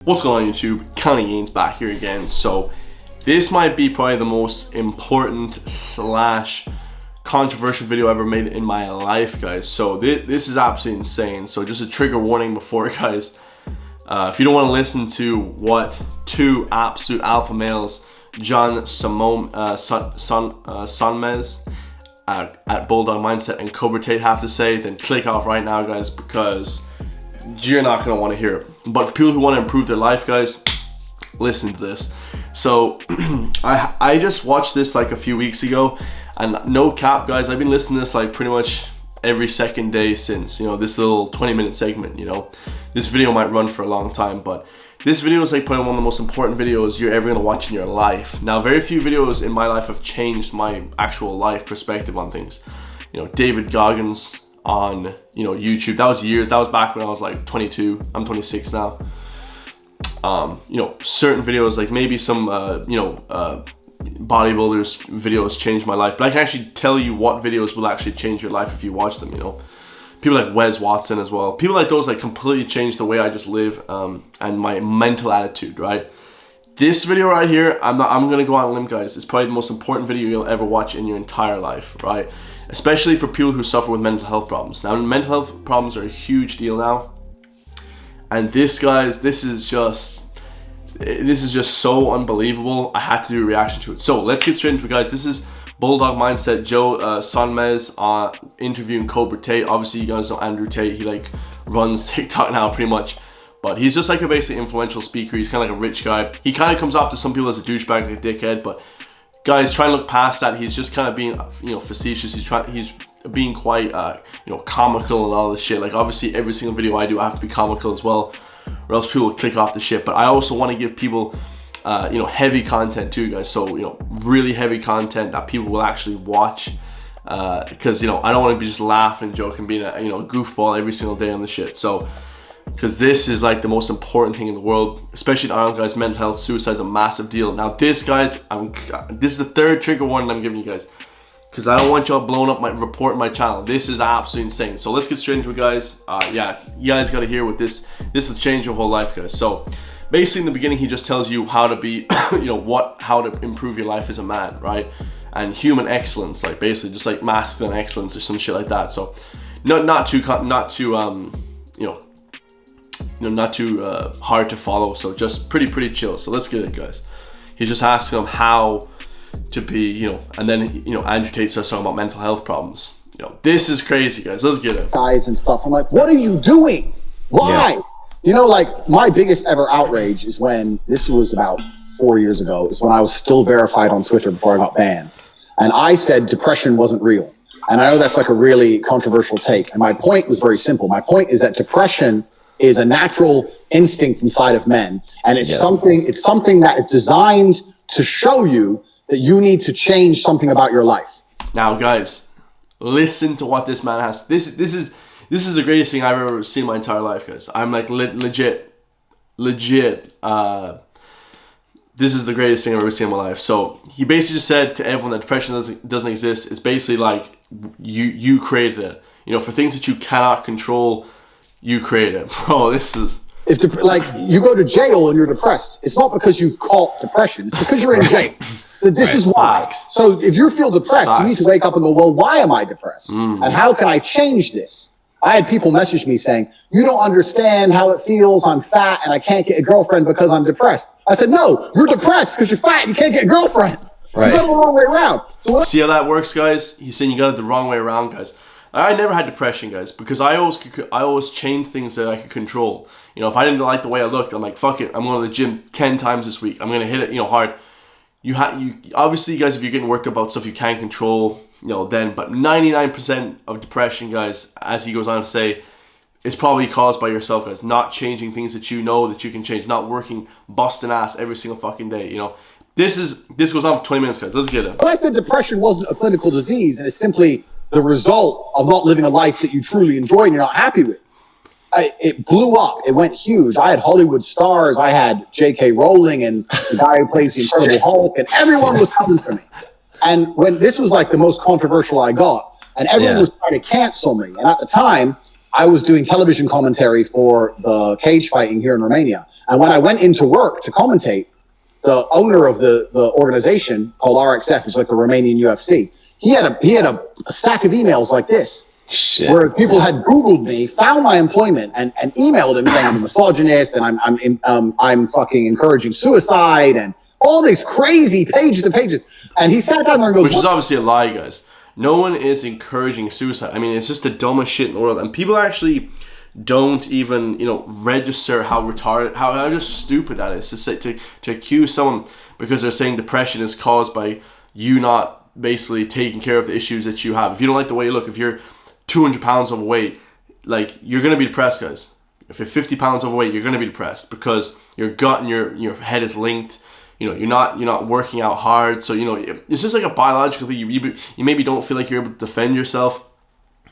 What's going on YouTube? County Gains back here again. So this might be probably the most important slash controversial video I ever made in my life, guys. So this is absolutely insane. So just a trigger warning before, guys. If you don't want to listen to what two absolute alpha males, John Sonmez at Bulldog Mindset and Cobra Tate have to say, then click off right now, guys, because you're not going to want to hear it. But for people who want to improve their life, guys, listen to this. So I just watched this like a few weeks ago, and no cap, guys, I've been listening to this like pretty much every second day since, this little 20-minute segment. This video might run for a long time, but this video is like probably one of the most important videos you're ever going to watch in your life. Now, very few videos in my life have changed my actual life perspective on things. David Goggins on YouTube, that was years, that was back when I was like 22. I'm 26 now. Certain videos, like maybe some bodybuilders videos changed my life, but I can actually tell you what videos will actually change your life if you watch them. People like Wes Watson as well, people like those, like, completely changed the way I just live and my mental attitude, right? This video right here, I'm gonna go on a limb, guys, it's probably the most important video you'll ever watch in your entire life, right? Especially for people who suffer with mental health problems. Now, mental health problems are a huge deal now, and this, guys, this is just so unbelievable. I had to do a reaction to it. So let's get straight into it, guys. This is Bulldog Mindset, Joe Sonmez interviewing Cobra Tate. Obviously, you guys know Andrew Tate. He like runs TikTok now pretty much, but he's just like a basically influential speaker. He's kind of like a rich guy. He kind of comes off to some people as a douchebag, like a dickhead, but guys, try and look past that. He's just kind of being facetious. He's being quite comical and all this shit. Like, obviously every single video I do, I have to be comical as well, or else people will click off the shit. But I also want to give people heavy content too, guys. So really heavy content that people will actually watch, because I don't want to be just laughing, joking, being a goofball every single day on the shit. So because this is like the most important thing in the world, especially in Ireland, guys. Mental health, suicide is a massive deal. Now this, guys, this is the third trigger warning I'm giving you guys, because I don't want y'all blowing up my channel. This is absolutely insane. So let's get straight into it, guys. Yeah, you guys got to hear what this will change your whole life, guys. So basically in the beginning, he just tells you how to be, how to improve your life as a man, right? And human excellence, like basically just like masculine excellence or some shit like that. So not too hard to follow. So just pretty chill. So let's get it, guys. He's just asking him how to be, and then Andrew Tate starts talking about mental health problems. This is crazy, guys. Let's get it. Guys and stuff. I'm like, what are you doing? Why? Yeah. Like my biggest ever outrage is when, this was about 4 years ago, is when I was still verified on Twitter before I got banned. And I said depression wasn't real. And I know that's like a really controversial take. And my point was very simple. My point is that depression is a natural instinct inside of men. And it's something that is designed to show you that you need to change something about your life. Now, guys, listen to what this man has. This is the greatest thing I've ever seen in my entire life, guys. I'm like legit. This is the greatest thing I've ever seen in my life. So he basically just said to everyone that depression doesn't exist. It's basically like you created it. For things that you cannot control, you create it. Bro, this is... If you go to jail and you're depressed, it's not because you've caught depression. It's because you're in jail. This is why. So if you feel depressed, you need to wake up and go, well, why am I depressed? And how can I change this? I had people message me saying, you don't understand how it feels. I'm fat and I can't get a girlfriend because I'm depressed. I said, no, you're depressed because you're fat and you can't get a girlfriend. Right. You got it the wrong way around. So see how that works, guys? He's saying you got it the wrong way around, guys. I never had depression, guys, because I always changed things that I could control. If I didn't like the way I looked, I'm like, fuck it, I'm going to the gym 10 times this week. I'm going to hit it, hard. You obviously, guys, if you're getting worked up about stuff you can't control, then, but 99% of depression, guys, as he goes on to say, is probably caused by yourself, guys, not changing things that you know that you can change, not working, busting ass every single fucking day, This goes on for 20 minutes, guys. Let's get it. When I said depression wasn't a clinical disease, and it's simply the result of not living a life that you truly enjoy and you're not happy with. It blew up. It went huge. I had Hollywood stars. I had J.K. Rowling and the guy who plays the Incredible Hulk, and everyone was coming for me. And when this was like the most controversial I got, and everyone was trying to cancel me. And at the time, I was doing television commentary for the cage fighting here in Romania. And when I went into work to commentate, the owner of the organization called RXF, which is like the Romanian UFC, he had a stack of emails like this. Shit. Where people had Googled me, found my employment, and emailed him saying I'm a misogynist and I'm fucking encouraging suicide and all these crazy pages and pages. And he sat down there and goes, which is obviously a lie, guys. No one is encouraging suicide. I mean, it's just the dumbest shit in the world, and people actually don't even, register how retarded, how just stupid that is to say, to accuse someone because they're saying depression is caused by you not basically taking care of the issues that you have. If you don't like the way you look, if you're 200 pounds overweight, like, you're gonna be depressed, guys. If you're 50 pounds overweight, you're gonna be depressed because your gut and your head is linked. You're not working out hard, so it's just like a biological thing. You maybe don't feel like you're able to defend yourself.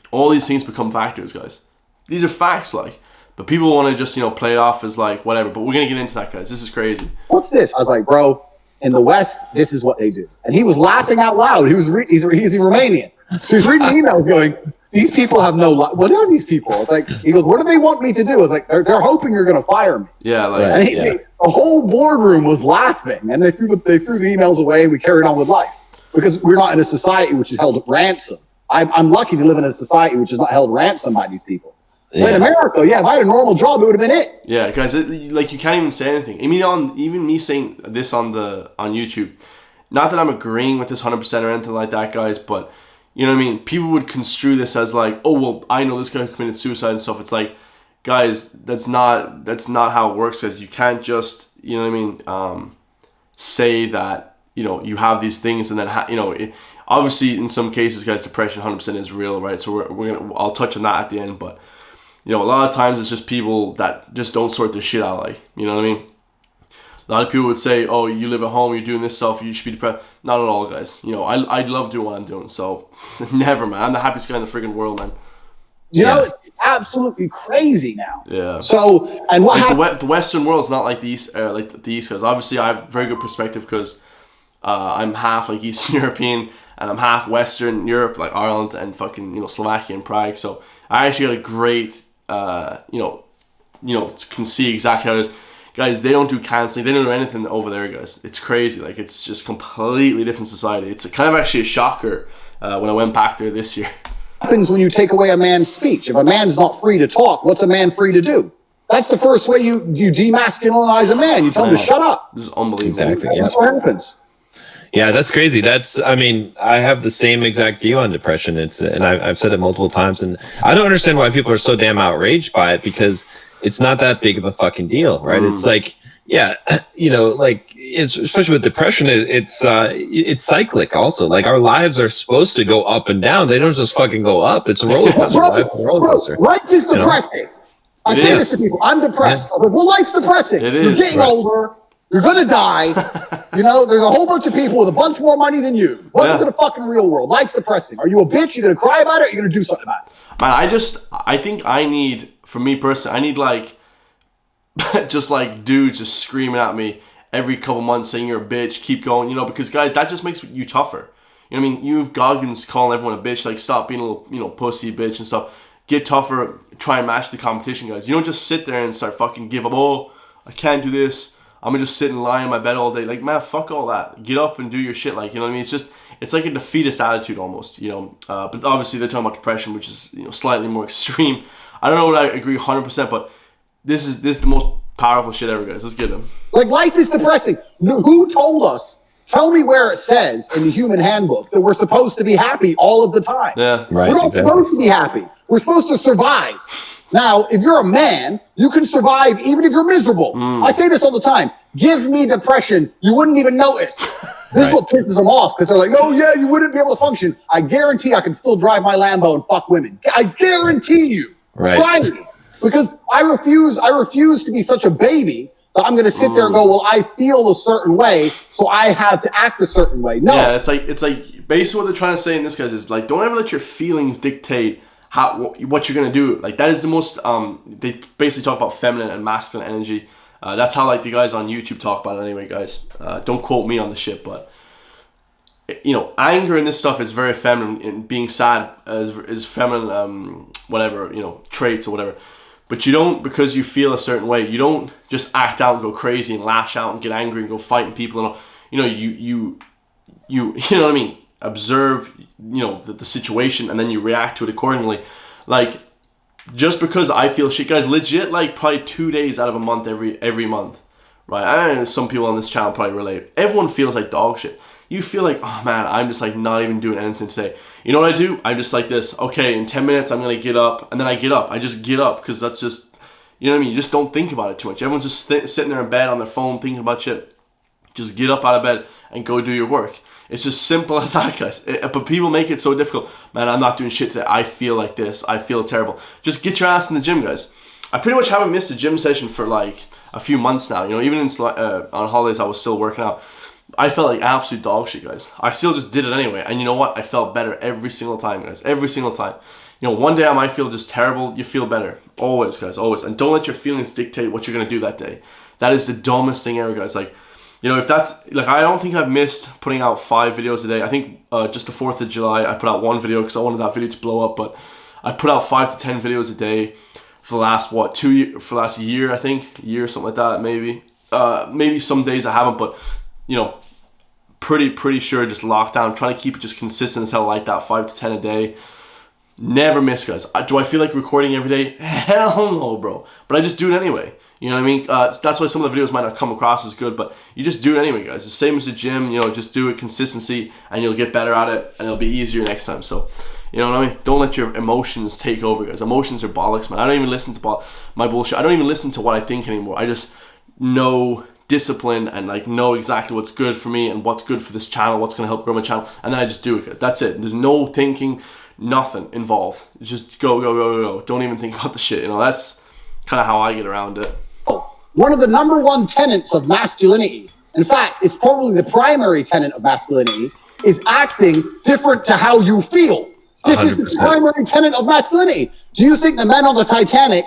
All these things become factors, guys. These are facts, like, but people want to just play it off as like whatever. But we're gonna get into that, guys. This is crazy. What's this? I was like, bro, in the West, this is what they do. And he was laughing out loud. He's Romanian. So he's reading the email going, these people have no life. What are these people? It's like, he goes, what do they want me to do? It's like, they're hoping you're going to fire me. Yeah, like, and the whole boardroom was laughing, and they threw the emails away, and we carried on with life because we're not in a society which is held at ransom. I'm lucky to live in a society which is not held ransom by these people. Yeah. But in America, if I had a normal job, it would have been it. Yeah, guys, like, you can't even say anything. I mean, even me saying this on YouTube, not that I'm agreeing with this 100% or anything like that, guys, but you know what I mean? People would construe this as like, oh, well, I know this guy committed suicide and stuff. It's like, guys, that's not how it works, guys. You can't just, say that, you have these things and then, obviously in some cases, guys, depression 100% is real, right? So I'll touch on that at the end, but, a lot of times it's just people that just don't sort their shit out, like, you know what I mean? A lot of people would say, oh, you live at home, you're doing this stuff, you should be depressed. Not at all, guys. I love doing what I'm doing, so never, man. I'm the happiest guy in the freaking world, man. It's absolutely crazy now. Yeah. So, and what the Western world is not like the East, guys. Obviously, I have very good perspective because I'm half like Eastern European and I'm half Western Europe, like Ireland and fucking Slovakia and Prague. So I actually got a great can see exactly how it is. Guys, they don't do counseling. They don't do anything over there, guys. It's crazy. Like, it's just completely different society. It's kind of actually a shocker when I went back there this year. What happens when you take away a man's speech? If a man's not free to talk, what's a man free to do? That's the first way you demasculinize a man. You tell him to shut up. This is unbelievable. Exactly. That's what happens. Yeah, that's crazy. I have the same exact view on depression. And I've said it multiple times, and I don't understand why people are so damn outraged by it because it's not that big of a fucking deal, right? It's like, it's especially with depression, it's cyclic also. Like, our lives are supposed to go up and down. They don't just fucking go up. It's a roller coaster. Life is a roller coaster. Life is depressing. I say this to people. I'm depressed. I'm like, well, life's depressing. You're getting older. You're going to die. There's a whole bunch of people with a bunch more money than you. Welcome to the fucking real world. Life's depressing. Are you a bitch? You're going to cry about it? Or you're going to do something about it? Man, I think I need, for me personally, I need like, just like dudes just screaming at me every couple months saying you're a bitch, keep going, because guys, that just makes you tougher. You know what I mean? You have Goggins calling everyone a bitch, like, stop being a little, pussy bitch and stuff. Get tougher, try and match the competition, guys. You don't just sit there and start fucking give up, oh, I can't do this. I'm gonna just sit and lie in my bed all day. Like, man, fuck all that. Get up and do your shit. Like, you know what I mean? It's like a defeatist attitude almost, But obviously they're talking about depression, which is, slightly more extreme. I don't know what I agree 100%, but this is the most powerful shit ever, guys. Let's get them. Like, life is depressing. Who told us? Tell me where it says in the human handbook that we're supposed to be happy all of the time. Yeah, right. We're not supposed to be happy. We're supposed to survive. Now, if you're a man, you can survive even if you're miserable. I say this all the time. Give me depression. You wouldn't even notice. This is what pisses them off because they're like, oh, yeah, you wouldn't be able to function. I guarantee I can still drive my Lambo and fuck women. I guarantee you. Right. Try me. Because I refuse to be such a baby that I'm going to sit there and go, well, I feel a certain way, so I have to act a certain way. No. Yeah, it's like basically what they're trying to say in this, guys, is like, don't ever let your feelings dictate what you're going to do. Like, that is the most, they basically talk about feminine and masculine energy. That's how, like, the guys on YouTube talk about it anyway, guys. Don't quote me on the shit, but you know, anger and this stuff is very feminine, and being sad is feminine, whatever, you know, traits or whatever. But you don't, because you feel a certain way, you don't just act out and go crazy and lash out and get angry and go fighting people and all. You know, you know what I mean? Observe, you know, the situation, and then you react to it accordingly. Like, just because I feel shit, guys, legit, like, probably 2 days out of a month every month, right? I know some people on this channel probably relate. Everyone feels like dog shit. You feel like, oh man, I'm just like not even doing anything today. You know what I do? I'm just like this. Okay, in 10 minutes, I'm going to get up. And then I get up. I just get up because that's just, you know what I mean? You just don't think about it too much. Everyone's just sitting there in bed on their phone thinking about shit. Just get up out of bed and go do your work. It's just simple as that, guys. But people make it so difficult. Man, I'm not doing shit today. I feel like this. I feel terrible. Just get your ass in the gym, guys. I pretty much haven't missed a gym session for like a few months now. You know, even on holidays, I was still working out. I felt like absolute dog shit, guys. I still just did it anyway. And you know what? I felt better every single time, guys. Every single time. You know, one day I might feel just terrible. You feel better. Always, guys. Always. And don't let your feelings dictate what you're going to do that day. That is the dumbest thing ever, guys. Like, you know, if that's... Like, I don't think I've missed putting out 5 videos a day. I think just the 4th of July, I put out 1 video because I wanted that video to blow up. But I put out 5 to 10 videos a day for the last, what, 2 years? For the last year, I think. Year, something like that, maybe. Maybe some days I haven't, but... You know, pretty sure just lockdown, trying to keep it just consistent as hell like that, 5 to 10 a day. Never miss, guys. Do I feel like recording every day? Hell no, bro. But I just do it anyway. You know what I mean? That's why some of the videos might not come across as good, but you just do it anyway, guys. The same as the gym, you know, just do it consistency and you'll get better at it and it'll be easier next time. So, you know what I mean? Don't let your emotions take over, guys. Emotions are bollocks, man. I don't even listen to my bullshit. I don't even listen to what I think anymore. I just know discipline and like know exactly what's good for me and what's good for this channel, what's going to help grow my channel, and then I just do it, guys. That's it. There's no thinking, nothing involved. It's just go. Don't even think about the shit. You know, that's kind of how I get around it. One of the number one tenets of masculinity, in fact, it's probably the primary tenet of masculinity, is acting different to how you feel. This 100%. Is the primary tenet of masculinity. Do you think the men on the Titanic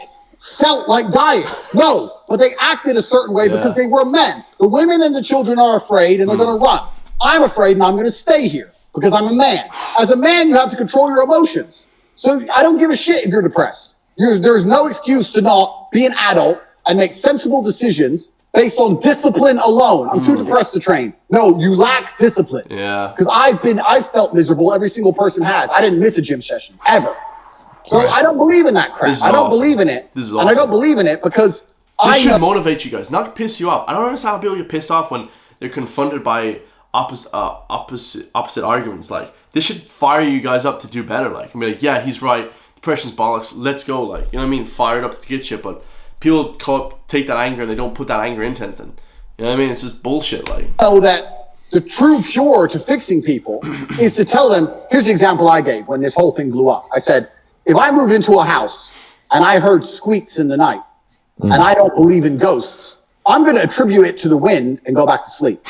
felt like dying? No, but they acted a certain way because they were men. The women and the children are afraid and they're going to run. I'm afraid and I'm going to stay here because I'm a man. As a man, you have to control your emotions. So I don't give a shit if you're depressed. There's no excuse to not be an adult and make sensible decisions based on discipline alone. I'm too depressed to train. No, you lack discipline. Yeah. Because I've felt miserable. Every single person has. I didn't miss a gym session ever. So right. I don't believe in that crap. I don't believe in it. This is awesome. And I don't believe in it because this should motivate you guys, not piss you off. I don't understand how people get pissed off when they're confronted by opposite arguments. Like, this should fire you guys up to do better. Like, and be like, yeah, he's right. Depression's bollocks. Let's go. Like, you know what I mean? Fired up to get shit. But people take that anger and they don't put that anger into anything. You know what I mean? It's just bullshit. Like, so that the true cure to fixing people is to tell them. Here's the example I gave when this whole thing blew up. I said, if I moved into a house and I heard squeaks in the night and I don't believe in ghosts, I'm going to attribute it to the wind and go back to sleep.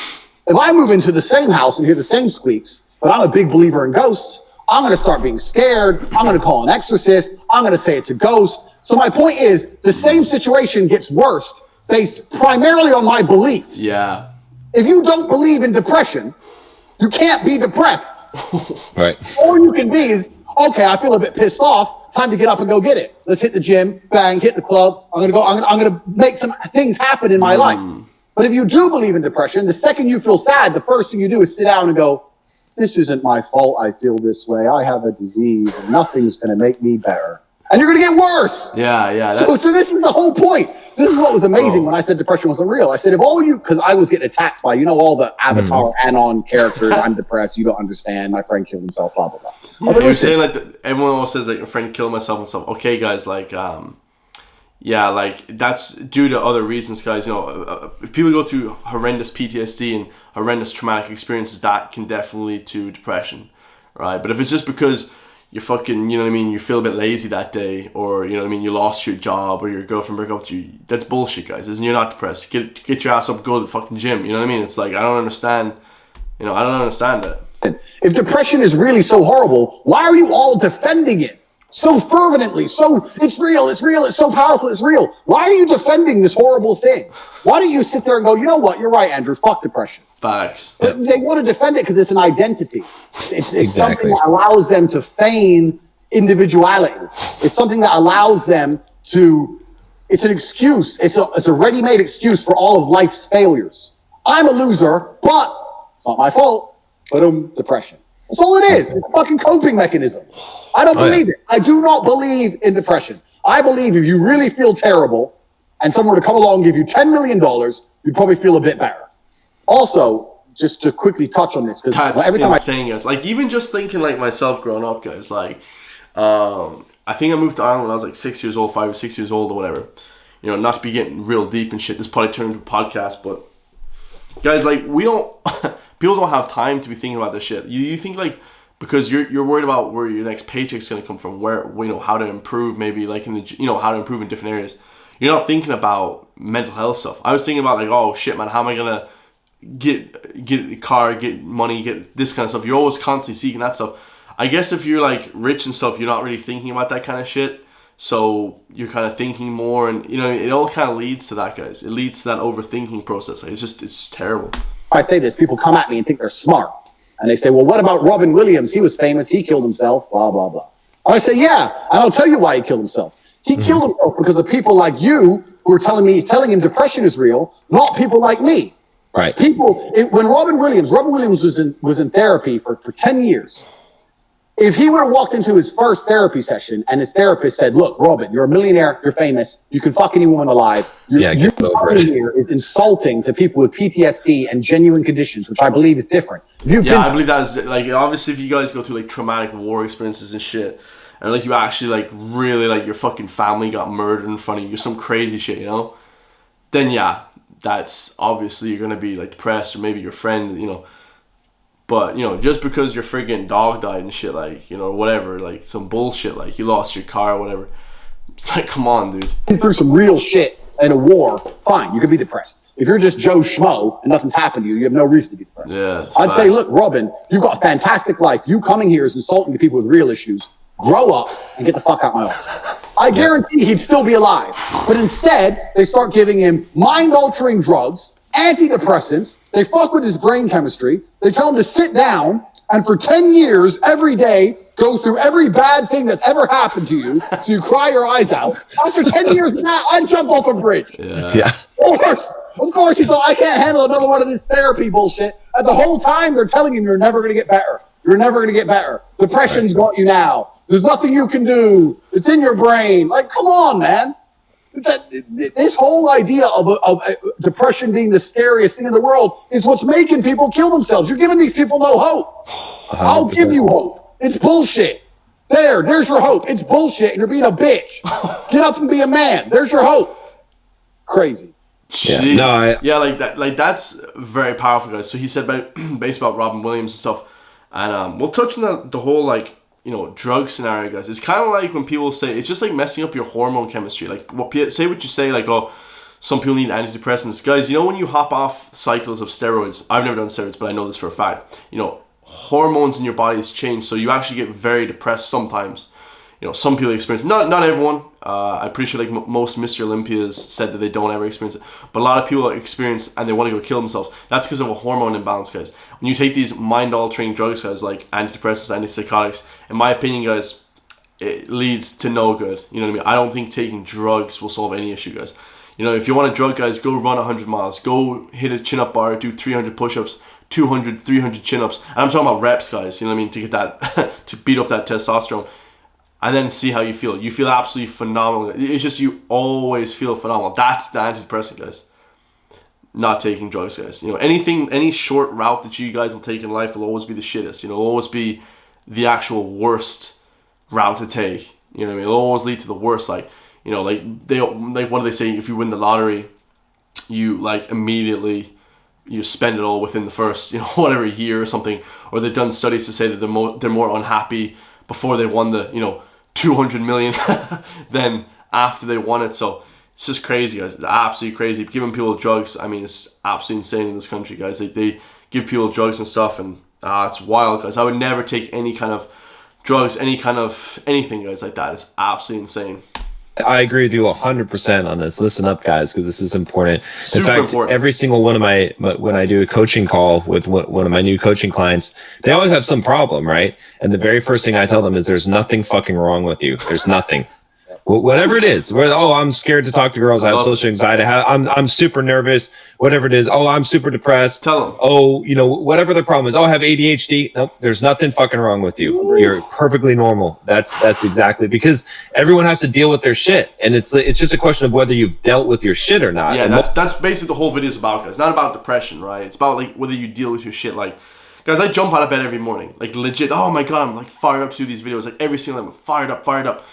If I move into the same house and hear the same squeaks, but I'm a big believer in ghosts, I'm going to start being scared. I'm going to call an exorcist. I'm going to say it's a ghost. So my point is, the same situation gets worse based primarily on my beliefs. Yeah. If you don't believe in depression, you can't be depressed. Right. All you can be is, okay, I feel a bit pissed off. Time to get up and go get it. Let's hit the gym, bang, hit the club. I'm gonna make some things happen in my life. But if you do believe in depression, the second you feel sad, the first thing you do is sit down and go, this isn't my fault I feel this way. I have a disease and nothing's gonna make me better. And you're gonna get worse. Yeah. So this is the whole point. This is what was amazing when I said depression wasn't real. I said, because I was getting attacked by, all the Avatar Anon characters. I'm depressed. You don't understand. My friend killed himself, blah, blah, blah. You're saying like everyone always says like your friend killed myself and stuff. Okay, guys, like, like that's due to other reasons, guys. If people go through horrendous PTSD and horrendous traumatic experiences, that can definitely lead to depression, right? But if it's just because you fucking, you know what I mean, you feel a bit lazy that day, or, you know what I mean, you lost your job, or your girlfriend broke up with you, that's bullshit, guys. You're not depressed. Get your ass up, go to the fucking gym, you know what I mean? It's like, I don't understand it. If depression is really so horrible, why are you all defending it so fervently? So, it's real, it's so powerful, it's real. Why are you defending this horrible thing? Why don't you sit there and go, you know what, you're right, Andrew, fuck depression. Facts. But they want to defend it because it's an identity. It's Exactly. something that allows them to feign individuality. It's something that allows them to. It's an excuse. It's a ready-made excuse for all of life's failures. I'm a loser, but it's not my fault. But depression. That's all it is. It's a fucking coping mechanism. I don't believe it. I do not believe in depression. I believe if you really feel terrible and someone were to come along and give you $10 million, you'd probably feel a bit better. Also, just to quickly touch on this, because every time insane, guys. Like, even just thinking like myself growing up, guys, like, I think I moved to Ireland when I was like 6 years old, 5 or 6 years old or whatever. You know, not to be getting real deep and shit. This probably turned into a podcast, but guys, like, we don't, people don't have time to be thinking about this shit. You think like, because you're worried about where your next paycheck's gonna come from, where, you know, how to improve maybe like in the, you know, how to improve in different areas. You're not thinking about mental health stuff. I was thinking about like, oh shit, man, how am I gonna get a car, get money, get this kind of stuff. You're always constantly seeking that stuff. I guess if you're like rich and stuff, you're not really thinking about that kind of shit. So you're kind of thinking more, and you know, it all kind of leads to that, guys. It leads to that overthinking process. Like, it's terrible. I say this, people come at me and think they're smart. And they say, well, what about Robin Williams? He was famous. He killed himself, blah, blah, blah. And I say, yeah, and I'll tell you why he killed himself. He killed himself because of people like you who are telling him depression is real, not people like me. Right. When Robin Williams was in therapy for 10 years. If he would have walked into his first therapy session and his therapist said, look, Robin, you're a millionaire, you're famous, you can fuck any woman alive. You coming here is insulting to people with PTSD and genuine conditions, which I believe is different. I believe that is, like, obviously if you guys go through like traumatic war experiences and shit, and like you actually like really like your fucking family got murdered in front of you, some crazy shit, you know, then yeah, that's obviously you're gonna be like depressed, or maybe your friend, you know. But, you know, just because your friggin' dog died and shit, like, you know, whatever, like, some bullshit, like, you lost your car or whatever. It's like, come on, dude. Through some real shit in a war, fine, you could be depressed. If you're just Joe Schmo and nothing's happened to you, you have no reason to be depressed. Yeah, I'd say, look, Robin, you've got a fantastic life. You coming here is insulting to people with real issues. Grow up and get the fuck out my office. I guarantee he'd still be alive. But instead, they start giving him mind-altering drugs, antidepressants. They fuck with his brain chemistry. They tell him to sit down and for 10 years, every day, go through every bad thing that's ever happened to you so you cry your eyes out. After 10 years of that, I'd jump off a bridge. Yeah. Of course, he thought, I can't handle another one of this therapy bullshit. And the whole time, they're telling him you're never going to get better. You're never going to get better. Depression's got you now. There's nothing you can do. It's in your brain. Like, come on, man. This whole idea of depression being the scariest thing in the world is what's making people kill themselves. You're giving these people no hope. 100%. I'll give you hope. It's bullshit. There's your hope. It's bullshit, and you're being a bitch. Get up and be a man. There's your hope. Crazy. Yeah, like that. Like, that's very powerful, guys. So he said based about Robin Williams and stuff, and we'll touch on the whole like, you know, drug scenario, guys. It's kind of like when people say it's just like messing up your hormone chemistry. Like, say what you say, like, oh, some people need antidepressants, guys. You know, when you hop off cycles of steroids, I've never done steroids, but I know this for a fact. You know, hormones in your bodies change, so you actually get very depressed sometimes. You know, some people experience, not everyone. I'm pretty sure like most Mr. Olympias said that they don't ever experience it, but a lot of people experience and they want to go kill themselves. That's because of a hormone imbalance, guys. When you take these mind-altering drugs, guys, like antidepressants, antipsychotics, in my opinion, guys, it leads to no good. You know what I mean? I don't think taking drugs will solve any issue, guys. You know, if you want a drug, guys, go run 100 miles, go hit a chin-up bar, do 300 push-ups, 200, 300 chin-ups, and I'm talking about reps, guys. You know what I mean? To get that, to beat up that testosterone. And then see how you feel. You feel absolutely phenomenal. It's just you always feel phenomenal. That's the antidepressant, guys. Not taking drugs, guys. You know, any short route that you guys will take in life will always be the shittest. You know, it'll always be the actual worst route to take. You know what I mean? It'll always lead to the worst. Like, you know, like what do they say? If you win the lottery, you like immediately you spend it all within the first, you know, whatever year or something. Or they've done studies to say that they're more unhappy before they won the, you know, 200 million than after they won it. So it's just crazy, guys. It's absolutely crazy. Giving people drugs, I mean, it's absolutely insane in this country, guys. They give people drugs and stuff, and it's wild, guys. I would never take any kind of drugs, any kind of anything, guys, like that. It's absolutely insane. I agree with you 100% on this. Listen up, guys, because this is important. Super In fact, important. every single one of when I do a coaching call with one of my new coaching clients, they always have some problem, right? And the very first thing I tell them is there's nothing fucking wrong with you. There's nothing. Whatever it is, I'm scared to talk to girls. I have social anxiety. I'm super nervous. Whatever it is. Oh, I'm super depressed. Tell them. Oh, whatever the problem is. Oh, I have ADHD. Nope, there's nothing fucking wrong with you. You're perfectly normal. That's exactly, because everyone has to deal with their shit, and it's just a question of whether you've dealt with your shit or not. Yeah, that's basically the whole video is about, guys. It's not about depression, right? It's about like whether you deal with your shit. Like, guys, I jump out of bed every morning, like legit. Oh my god, I'm like fired up to do these videos. Like every single time, I'm fired up.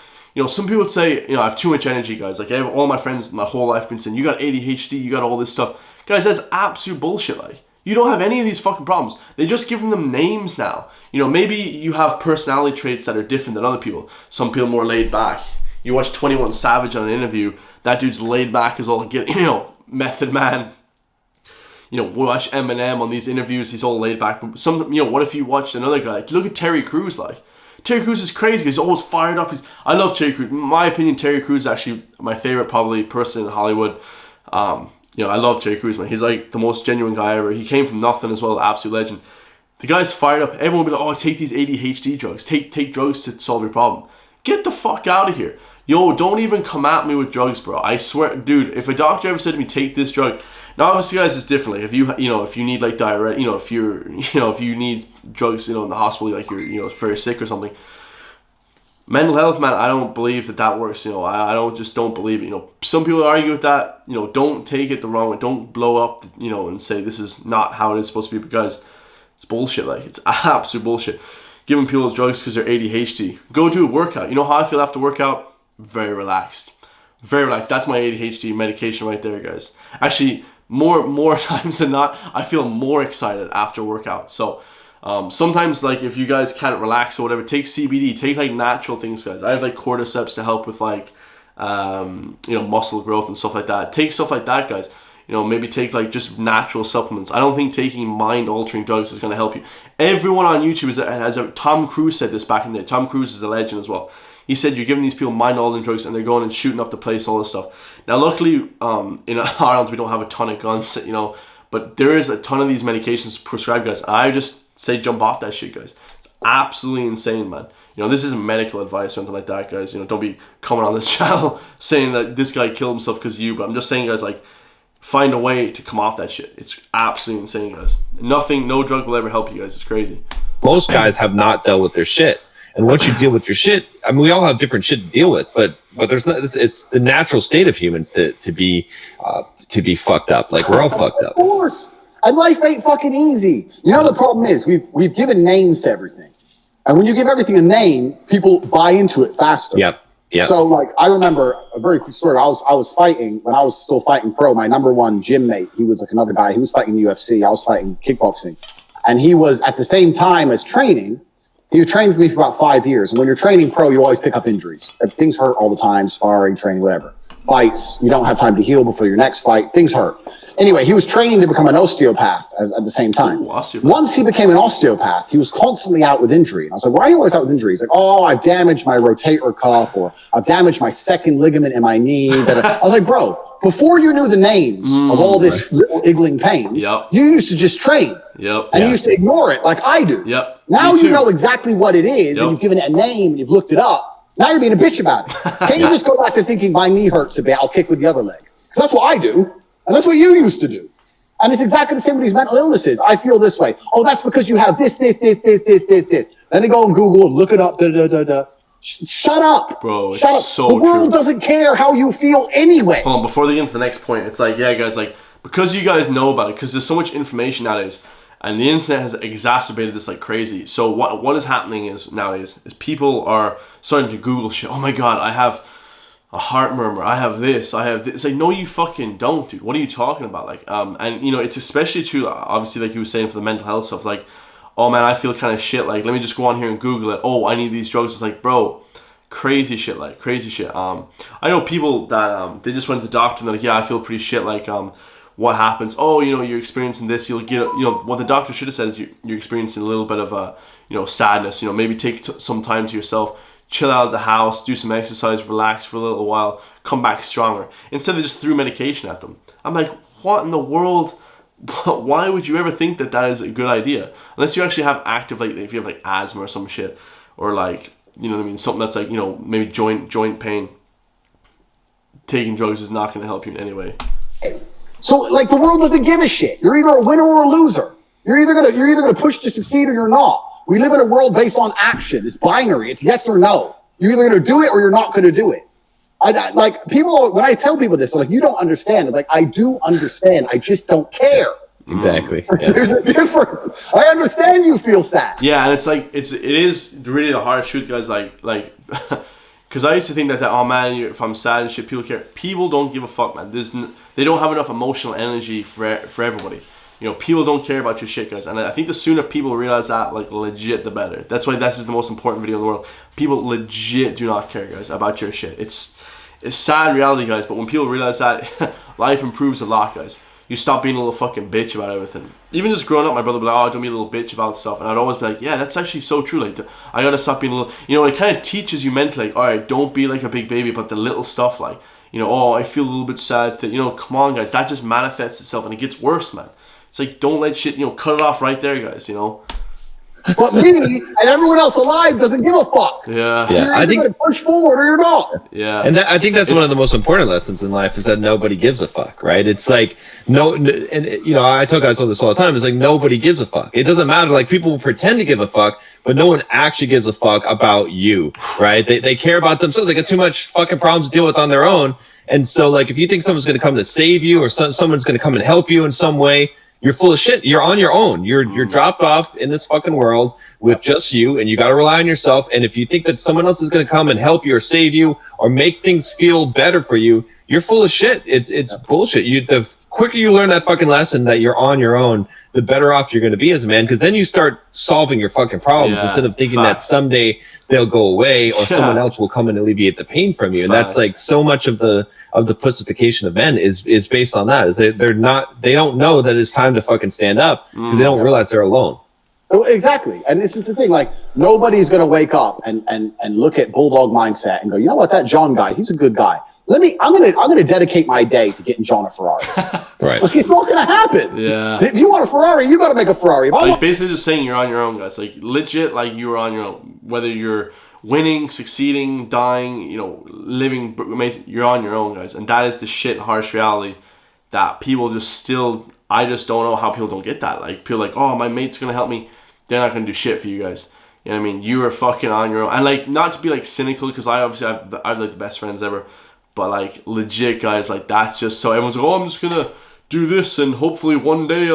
Some people would say, I have too much energy, guys. Like, all my friends my whole life been saying, you got ADHD, you got all this stuff. Guys, that's absolute bullshit. Like, you don't have any of these fucking problems. They're just giving them names now. Maybe you have personality traits that are different than other people. Some people more laid back. You watch 21 Savage on an interview, that dude's laid back as all get, Method Man. Watch Eminem on these interviews, he's all laid back. But what if you watched another guy? Look at Terry Crews, like. Terry Crews is crazy because he's always fired up. I love Terry Crews. In my opinion, Terry Crews is actually my favorite probably person in Hollywood. I love Terry Crews, man. He's like the most genuine guy ever. He came from nothing as well, absolute legend. The guy's fired up. Everyone will be like, oh, take these ADHD drugs. Take drugs to solve your problem. Get the fuck out of here. Yo, don't even come at me with drugs, bro. I swear, dude, if a doctor ever said to me, take this drug. Now, obviously, guys, it's different. Like, if you need like diuretic, if you need drugs, in the hospital, like you're, very sick or something. Mental health, man, I don't believe that works. I don't believe it. Some people argue with that. Don't take it the wrong way. Don't blow up, and say this is not how it is supposed to be, because it's bullshit. Like, it's absolute bullshit. Giving people drugs because they're ADHD. Go do a workout. You know how I feel after workout? Very relaxed. Very relaxed. That's my ADHD medication right there, guys. Actually, more times than not, I feel more excited after workout. So sometimes, like, if you guys can't relax or whatever, take CBD, take like natural things, guys. I have like cordyceps to help with like muscle growth and stuff like that. Take stuff like that, guys. Maybe take like just natural supplements. I don't think taking mind altering drugs is going to help you. Everyone on YouTube Tom Cruise said this back in the day. Tom Cruise is a legend as well. He said you're giving these people mind-altering drugs and they're going and shooting up the place, all this stuff. Now, luckily, in Ireland, we don't have a ton of guns, but there is a ton of these medications prescribed, guys. I just say jump off that shit, guys. It's absolutely insane, man. This isn't medical advice or anything like that, guys. Don't be coming on this channel saying that this guy killed himself because of you, but I'm just saying, guys, like, find a way to come off that shit. It's absolutely insane, guys. No drug will ever help you, guys. It's crazy. Most guys have not dealt with their shit. And once you deal with your shit, I mean, we all have different shit to deal with, but there's not. It's the natural state of humans to be fucked up. Like, we're all fucked up. Of course, and life ain't fucking easy. The problem is we've given names to everything, and when you give everything a name, people buy into it faster. Yep. So, like, I remember a very quick story. I was fighting when I was still fighting pro. My number one gym mate, he was like another guy. He was fighting UFC. I was fighting kickboxing, and he was at the same time as training. He trained with me for about 5 years. And when you're training pro, you always pick up injuries. Things hurt all the time, sparring, training, whatever. Fights, you don't have time to heal before your next fight. Things hurt. Anyway, he was training to become an osteopath at the same time. Ooh, osteopath. Once he became an osteopath, he was constantly out with injury. And I was like, why are you always out with injuries? Like, oh, I've damaged my rotator cuff, or I've damaged my second ligament in my knee. I was like, bro, before you knew the names of all this little iggling pains, you used to just train. And you used to ignore it like I do. Now you know exactly what it is, and you've given it a name, and you've looked it up. Now you're being a bitch about it. Can't you just go back to thinking my knee hurts a bit, I'll kick with the other leg? Because that's what I do, and that's what you used to do. And it's exactly the same with these mental illnesses. I feel this way. Oh, that's because you have this. Then they go on Google and look it up. Shut up. Bro, Shut up. So the world true. Doesn't care how you feel anyway. Hold on, before they get into the next point, it's like, yeah, guys, like, because you guys know about it, because there's so much information nowadays, and the internet has exacerbated this like crazy. So what is happening nowadays is people are starting to Google shit. Oh my god, I have a heart murmur. I have this. It's like, no, you fucking don't, dude. What are you talking about? Like, and it's especially true, obviously, like you were saying, for the mental health stuff. Like, oh man, I feel kind of shit. Like, let me just go on here and Google it. Oh, I need these drugs. It's like, bro, crazy shit. I know people that they just went to the doctor and they're like, yeah, I feel pretty shit. Like, what happens? Oh, you're experiencing this. You'll get, what the doctor should have said is you're experiencing a little bit of sadness. Maybe take some time to yourself. chill out of the house, do some exercise, relax for a little while, come back stronger. Instead they just threw medication at them. I'm like, what in the world? Why would you ever think that is a good idea? Unless you actually have active, like if you have like asthma or some shit, or like, you know what I mean, something that's like, you know, maybe joint pain. Taking drugs is not going to help you in any way. So like the world doesn't give a shit. You're either a winner or a loser. You're either gonna push to succeed or you're not. We live in a world based on action. It's binary. It's yes or no. You're either gonna do it or you're not gonna do it. I like people when I tell people this, they're like, you don't understand. I'm like, I do understand. I just don't care. Exactly. Yeah. There's a difference. I understand you feel sad. Yeah, and it's like it is really the hard truth, guys. Like, because I used to think that oh man, if I'm sad and shit, people care. People don't give a fuck, man. They don't have enough emotional energy for everybody. You know, people don't care about your shit, guys. And I think the sooner people realize that, like, legit, the better. That's why this is the most important video in the world. People legit do not care, guys, about your shit. It's sad reality, guys. But when people realize that, life improves a lot, guys. You stop being a little fucking bitch about everything. Even just growing up, my brother would be like, oh, don't be a little bitch about stuff. And I'd always be like, yeah, that's actually so true. Like, I gotta stop being a little... You know, it kind of teaches you mentally, like, all right, don't be like a big baby about the little stuff. Like, you know, oh, I feel a little bit sad. You know, come on, guys. That just manifests itself. And it gets worse, man. It's like, don't let shit, you know, cut it off right there, guys, you know? But me and everyone else alive doesn't give a fuck. Yeah. So you're either gonna push forward or you're not. Yeah. And I think that's one of the most important lessons in life is that nobody gives a fuck, right? It's like, and you know, I tell guys all this all the time. It's like, nobody gives a fuck. It doesn't matter. Like, people will pretend to give a fuck, but no one actually gives a fuck about you, right? They care about themselves. They got too much fucking problems to deal with on their own. And so, like, if you think someone's going to come to save you or someone's going to come and help you in some way, you're full of shit. You're on your own. You're dropped off in this fucking world with just you, and you got to rely on yourself. And if you think that someone else is going to come and help you or save you or make things feel better for you, you're full of shit. It's bullshit. The quicker you learn that fucking lesson that you're on your own, the better off you're going to be as a man. Because then you start solving your fucking problems instead of thinking that someday they'll go away or someone else will come and alleviate the pain from you. And that's like so much of the pussification of men is based on that. Is they don't know that it's time to fucking stand up because they don't realize they're alone. Oh, exactly. And this is the thing, like, nobody's going to wake up and look at Bulldog Mindset and go, you know what, that John guy, he's a good guy. I'm gonna dedicate my day to getting John a Ferrari. Right. Like, it's not gonna happen. Yeah. If you want a Ferrari, you gotta make a Ferrari. Like, basically just saying you're on your own, guys. Like, legit, like, you're on your own. Whether you're winning, succeeding, dying, you know, living amazing, you're on your own, guys. And that is the shit harsh reality that people just still... I just don't know how people don't get that. Like, people are like, oh, my mate's gonna help me. They're not gonna do shit for you guys. You know what I mean? You are fucking on your own. And, like, not to be, like, cynical, because I obviously have like the best friends ever. But, like, legit, guys, like, that's just so everyone's like, oh, I'm just gonna do this and hopefully one day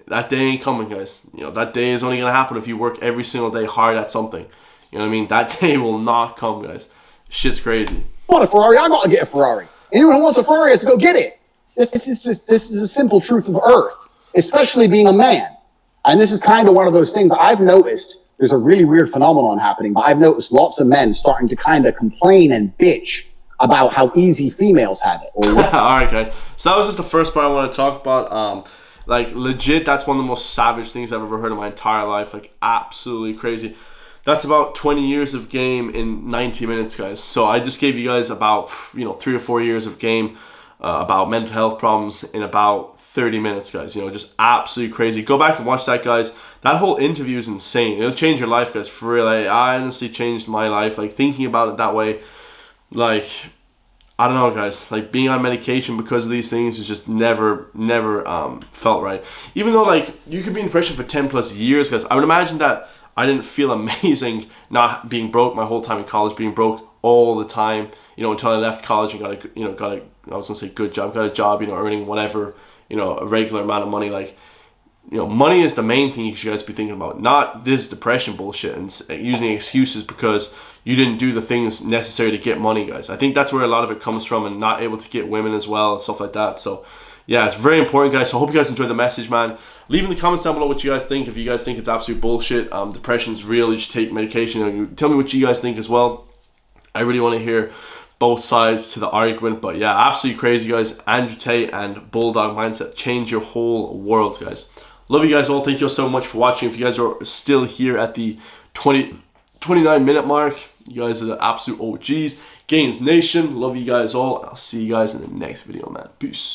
that day ain't coming, guys. You know, that day is only gonna happen if you work every single day hard at something. You know what I mean? That day will not come, guys. Shit's crazy. I want a Ferrari, I gotta get a Ferrari. Anyone who wants a Ferrari has to go get it. This is a simple truth of earth, especially being a man. And this is kind of one of those things I've noticed. There's a really weird phenomenon happening, but I've noticed lots of men starting to kind of complain and bitch about how easy females have it. All right, guys. So that was just the first part I want to talk about. Like, legit, that's one of the most savage things I've ever heard in my entire life. Like, absolutely crazy. That's about 20 years of game in 90 minutes, guys. So I just gave you guys about, 3 or 4 years of game about mental health problems in about 30 minutes, guys. You know, just absolutely crazy. Go back and watch that, guys. That whole interview is insane. It'll change your life, guys, for real. I honestly changed my life. Like, thinking about it that way, like, I don't know, guys. Like, being on medication because of these things is just never felt right. Even though, like, you could be in depression for 10 plus years, guys. I would imagine that I didn't feel amazing not being broke my whole time in college, being broke all the time, until I left college and got a I was gonna say good job, got a job, earning whatever, a regular amount of money. Like, money is the main thing you should guys be thinking about, not this depression bullshit and using excuses because you didn't do the things necessary to get money, guys. I think that's where a lot of it comes from, and not able to get women as well and stuff like that. So yeah, it's very important, guys. So I hope you guys enjoyed the message, man. Leave in the comments down below what you guys think. If you guys think it's absolute bullshit, depression's real, you should take medication. Tell me what you guys think as well. I really want to hear both sides to the argument. But yeah, absolutely crazy, guys. Andrew Tate and Bulldog Mindset change your whole world, guys. Love you guys all. Thank you so much for watching. If you guys are still here at the 29-minute mark, You guys are the absolute OGs. Gains Nation, love you guys all. I'll see you guys in the next video, man. Peace.